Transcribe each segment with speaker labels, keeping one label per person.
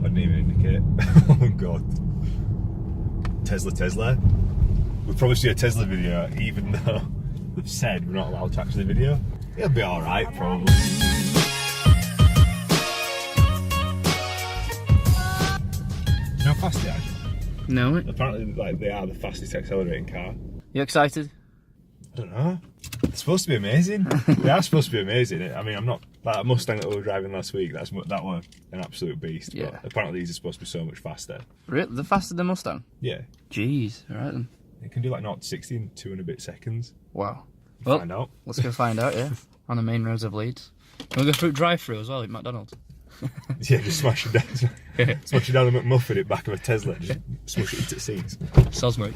Speaker 1: didn't even indicate. Oh god. Tesla. We'll probably see a Tesla video, even though they've said we're not allowed to actually video. It'll be alright, probably. You know how fast they are?
Speaker 2: No.
Speaker 1: Apparently, like, they are the fastest accelerating car.
Speaker 2: You excited?
Speaker 1: I don't know. They're supposed to be amazing. They are supposed to be amazing. I mean, I'm not... That Mustang that we were driving last week, that was an absolute beast.
Speaker 2: Yeah.
Speaker 1: But apparently these are supposed to be so much faster.
Speaker 2: Really? They're faster than Mustang?
Speaker 1: Yeah.
Speaker 2: Jeez, alright then.
Speaker 1: It can do like 0 to 60 in 2 and a bit seconds.
Speaker 2: Wow.
Speaker 1: Find out.
Speaker 2: Let's go find out, yeah. On the main roads of Leeds. Can we go through drive-through as well at McDonald's?
Speaker 1: Yeah, just smash it down. Smash it down a McMuffin in the back of a Tesla. Just smush it into the seats.
Speaker 2: Salisbury.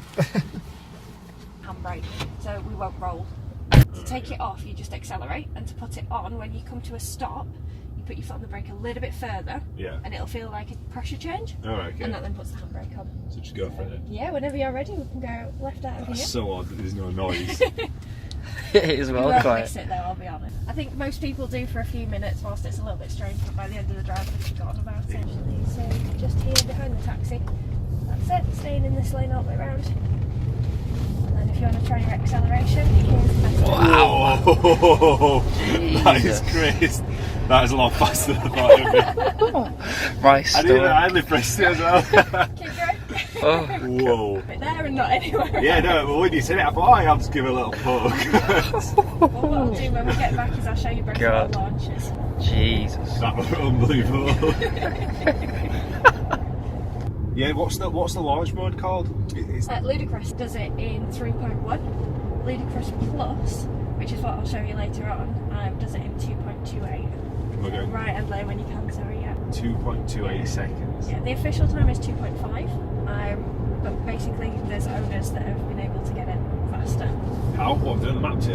Speaker 3: Handbrake, so we won't roll. To take it off, you just accelerate, and to put it on, when you come to a stop, you put your foot on the brake a little bit further,
Speaker 1: Yeah.
Speaker 3: and it'll feel like a pressure change.
Speaker 1: Alright, okay.
Speaker 3: And that then puts the handbrake on.
Speaker 1: So just go for it.
Speaker 3: Yeah, whenever you're ready, we can go left out of
Speaker 1: That's
Speaker 3: here.
Speaker 1: so odd that there's no noise.
Speaker 2: It is
Speaker 3: We
Speaker 2: well
Speaker 3: won't
Speaker 2: quiet.
Speaker 3: miss it though, I'll be honest. I think most people do for a few minutes whilst it's a little bit strange, but by the end of the drive they've forgotten about it. Actually, so just here behind the taxi. That's it, staying in this lane all the way around. And then if you want to try your acceleration, here's the best.
Speaker 1: Wow! That is crazy. That is a lot faster than I thought it would be.
Speaker 2: Right,
Speaker 1: I only pressed it as well.
Speaker 3: Keep going.
Speaker 2: Oh,
Speaker 1: Whoa.
Speaker 3: Bit there and not anywhere.
Speaker 1: Yeah, no, but when you said it, I thought, oh, I'll just give it a little poke.
Speaker 3: Well, what I'll do when we get back is I'll show you both our
Speaker 2: God.
Speaker 3: launches.
Speaker 2: Jesus.
Speaker 1: That was unbelievable. Yeah, what's the launch mode called? It's
Speaker 3: Ludicrous does it in 3.1. Ludicrous Plus, which is what I'll show you later on, does it in 2.28.
Speaker 1: We're going
Speaker 3: Right hand lane when you can, sorry, yeah.
Speaker 1: 2.28 seconds.
Speaker 3: Yeah, the official time is 2.5, but basically there's owners that have been able to get it faster.
Speaker 1: How? What, doing the map to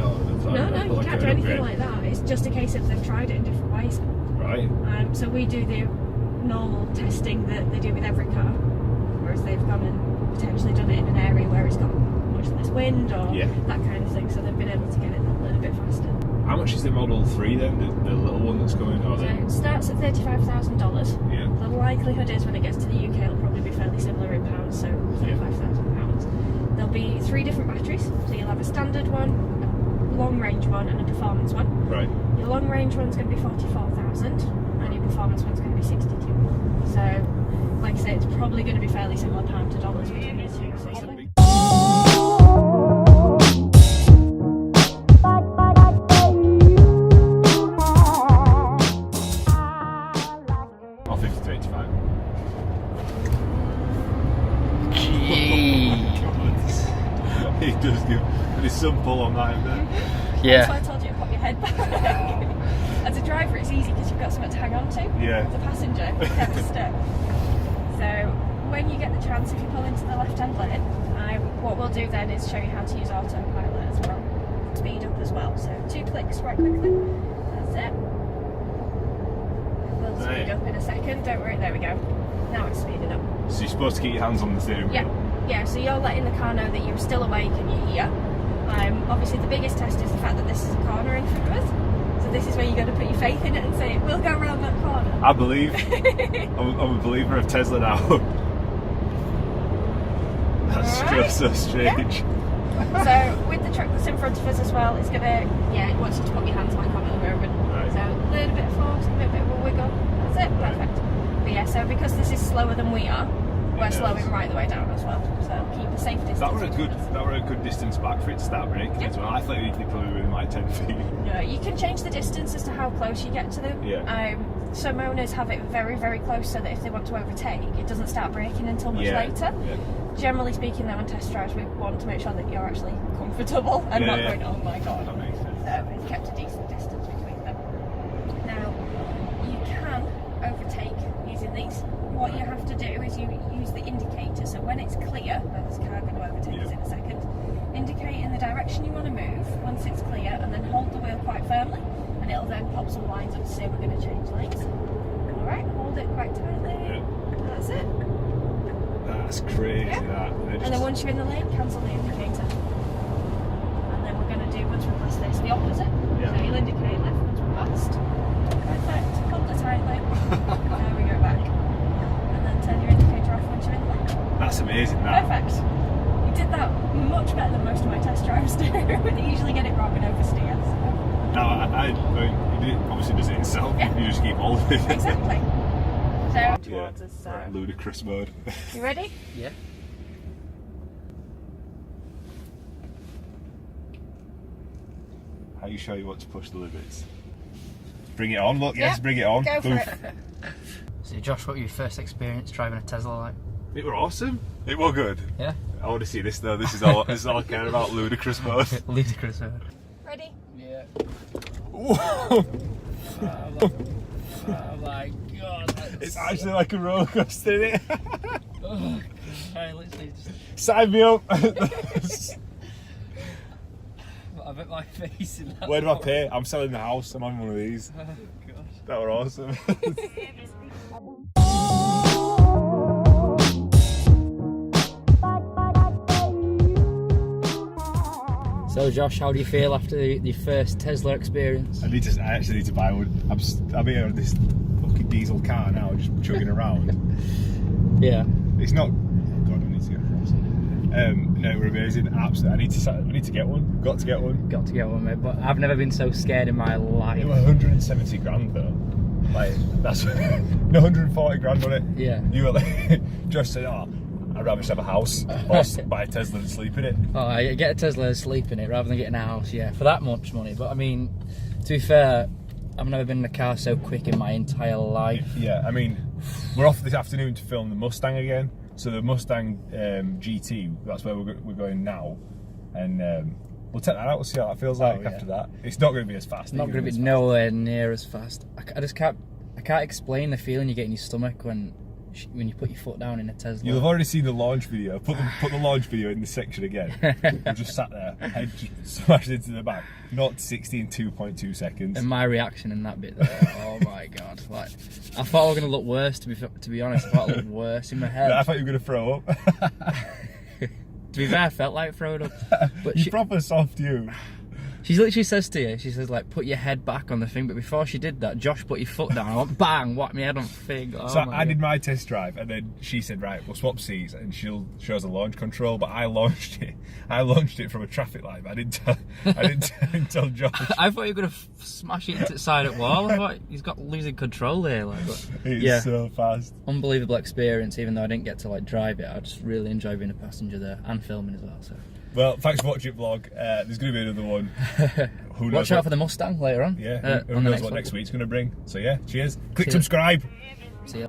Speaker 3: No, you can't do anything like that. It's just a case of they've tried it in different ways.
Speaker 1: Right.
Speaker 3: So we do the normal testing that they do with every car, whereas they've gone and potentially done it in an area where it's got much less wind or that kind of thing, so they've been able to get it a little bit faster.
Speaker 1: How much is the Model 3 then, the little one that's going on?
Speaker 3: So it starts at $35,000.
Speaker 1: Yeah.
Speaker 3: The likelihood is when it gets to the UK it'll probably be fairly similar in pounds, so £35,000. There'll be 3 different batteries, so you'll have a standard one, a long range one and a performance one.
Speaker 1: Right.
Speaker 3: Your long range one's going to be 44,000 and your performance one's going to be 62. So, like I say, it's probably going to be fairly similar pound to dollars between the two. So it's a big...
Speaker 1: Or 50 to 85.
Speaker 2: Jeez.
Speaker 1: He does give there's some pull on that, isn't there?
Speaker 2: Yeah.
Speaker 3: That's why I told you to pop your head back. As a driver, it's easy because you've got something to hang on to.
Speaker 1: Yeah.
Speaker 3: As a passenger, you can't be stuck. So when you get the chance, if you pull into the left-hand lane, what we'll do then is show you how to use autopilot as well. Speed up as well. So 2 clicks right quickly. That's it. We'll speed up in a second. Don't worry. There we go. Now it's speeding up.
Speaker 1: So you're supposed to keep your hands on the steering wheel?
Speaker 3: Yeah. So you're letting the car know that you're still awake and you're here. Obviously the biggest test is the fact that this is a corner in front of us. So this is where you've got to put your faith in it and say, we'll go around that corner.
Speaker 1: I believe. I'm a believer of Tesla now. That's just so strange.
Speaker 3: Yeah. So with the truck that's in front of us as well, it's going to, it wants you to put your hands back on at the moment.
Speaker 1: Right.
Speaker 3: So a little bit of force, a bit of a wiggle. That's it, perfect. But yeah, so because this is slower than we are, we're slowing right the way down as well. So keep a safe distance.
Speaker 1: That were a good distance back for it to start braking as well. I thought you'd probably within like 10 feet.
Speaker 3: No, you can change the distance as to how close you get to them.
Speaker 1: Yeah.
Speaker 3: Some owners have it very, very close so that if they want to overtake, it doesn't start braking until much later. Yeah. Generally speaking, though, on test drives, we want to make sure that you're actually comfortable and not going, oh my god.
Speaker 1: That makes sense.
Speaker 3: So it's kept a decent distance between them. Now, you can overtake using these. What you have to do is you use the indicator. So when it's clear, there's a car going to overtake us in a second, indicate in the direction you want to move once it's clear, and then hold the wheel quite firmly, and it'll then pop some lines up to say we're going to change lanes. Alright, hold it quite tightly. Yeah. That's it.
Speaker 1: That's crazy, that.
Speaker 3: And then once you're in the lane, cancel the indicator. And then we're going to do, once we pass this, the opposite.
Speaker 1: Yeah.
Speaker 3: So you'll indicate left once we're past. Perfect. Hold it tightly. There we go back. Perfect. You did that much better than most of my test drives do. They usually get it wrong and oversteer. So.
Speaker 1: No, I it obviously does it itself.
Speaker 3: Yeah.
Speaker 1: You just keep holding it.
Speaker 3: Exactly. So
Speaker 1: Yeah.
Speaker 3: towards us. So.
Speaker 1: Ludicrous mode.
Speaker 3: You ready?
Speaker 2: Yeah.
Speaker 1: How you sure you want to push the limits? Bring it on, look, yes,
Speaker 3: Yep,
Speaker 1: bring it on.
Speaker 3: Go for
Speaker 1: Oof.
Speaker 3: it.
Speaker 2: So Josh, what were your first experience driving a Tesla like?
Speaker 1: It were awesome. It were good.
Speaker 2: Yeah.
Speaker 1: I want to see this though. This is all I care about. Ludicrous mode.
Speaker 2: Ludicrous.
Speaker 3: Ready?
Speaker 2: Yeah.
Speaker 1: Whoa.
Speaker 2: Oh my god.
Speaker 1: It's actually like a roller coaster, isn't it?
Speaker 2: Oh, I literally just.
Speaker 1: Sign me up.
Speaker 2: I bet my face in that.
Speaker 1: Where do I pay? I'm selling the house. I'm on one of these.
Speaker 2: Oh gosh.
Speaker 1: That were awesome.
Speaker 2: So Josh, how do you feel after your first Tesla experience?
Speaker 1: I actually need to buy one. I'm here on this fucking diesel car now, just chugging around.
Speaker 2: Yeah.
Speaker 1: It's not. Oh God, I need to get across. No, we're amazing. Absolutely. I need to get one. Got to get one.
Speaker 2: Got to get one, mate. But I've never been so scared in my life.
Speaker 1: It was 170 grand though. Like that's no 140 grand on it.
Speaker 2: Yeah.
Speaker 1: You were like, Josh said, "Oh, I'd rather just have a house or buy a Tesla and sleep in it."
Speaker 2: Oh, I get a Tesla and sleep in it rather than getting a house, yeah, for that much money. But I mean, to be fair, I've never been in a car so quick in my entire life.
Speaker 1: Yeah, I mean, we're off this afternoon to film the Mustang again. So the Mustang GT, that's where we're going now, and we'll take that out. We'll see how that feels like after that. It's not going to be as fast.
Speaker 2: It's not going to be nowhere near as fast. I just can't. I can't explain the feeling you get in your stomach when you put your foot down in a Tesla.
Speaker 1: You'll have already seen the launch video. Put the launch video in this section again. We just sat there, head just smashed into the back. 0 to 60 in 2.2 seconds.
Speaker 2: And my reaction in that bit there, oh my god! Like, I thought I was going to look worse. To be honest, I thought I looked worse in my head.
Speaker 1: I thought you were going to throw up.
Speaker 2: To be fair, I felt like throwing up. But
Speaker 1: You proper soft, you.
Speaker 2: She literally says to you, she says like, put your head back on the thing. But before she did that, Josh put your foot down. I went bang, whacked my head on the thing. Oh
Speaker 1: So
Speaker 2: my
Speaker 1: I did
Speaker 2: God.
Speaker 1: my test drive, and then she said, "Right, we'll swap seats," and she'll show us a launch control. But I launched it. I launched it from a traffic light. But I didn't tell Josh.
Speaker 2: I thought you were gonna smash it into the side of the wall. I thought he's got losing control there. Like, but,
Speaker 1: It's
Speaker 2: yeah,
Speaker 1: so fast.
Speaker 2: unbelievable experience. Even though I didn't get to like drive it, I just really enjoyed being a passenger there and filming as well. So
Speaker 1: Well, thanks for watching, vlog. There's going to be another one. Who knows?
Speaker 2: watch out for the Mustang later on.
Speaker 1: Yeah, who
Speaker 2: on the
Speaker 1: knows what
Speaker 2: one.
Speaker 1: next week's going to bring. So yeah, cheers. Click
Speaker 2: Cheers.
Speaker 1: subscribe.
Speaker 2: See ya.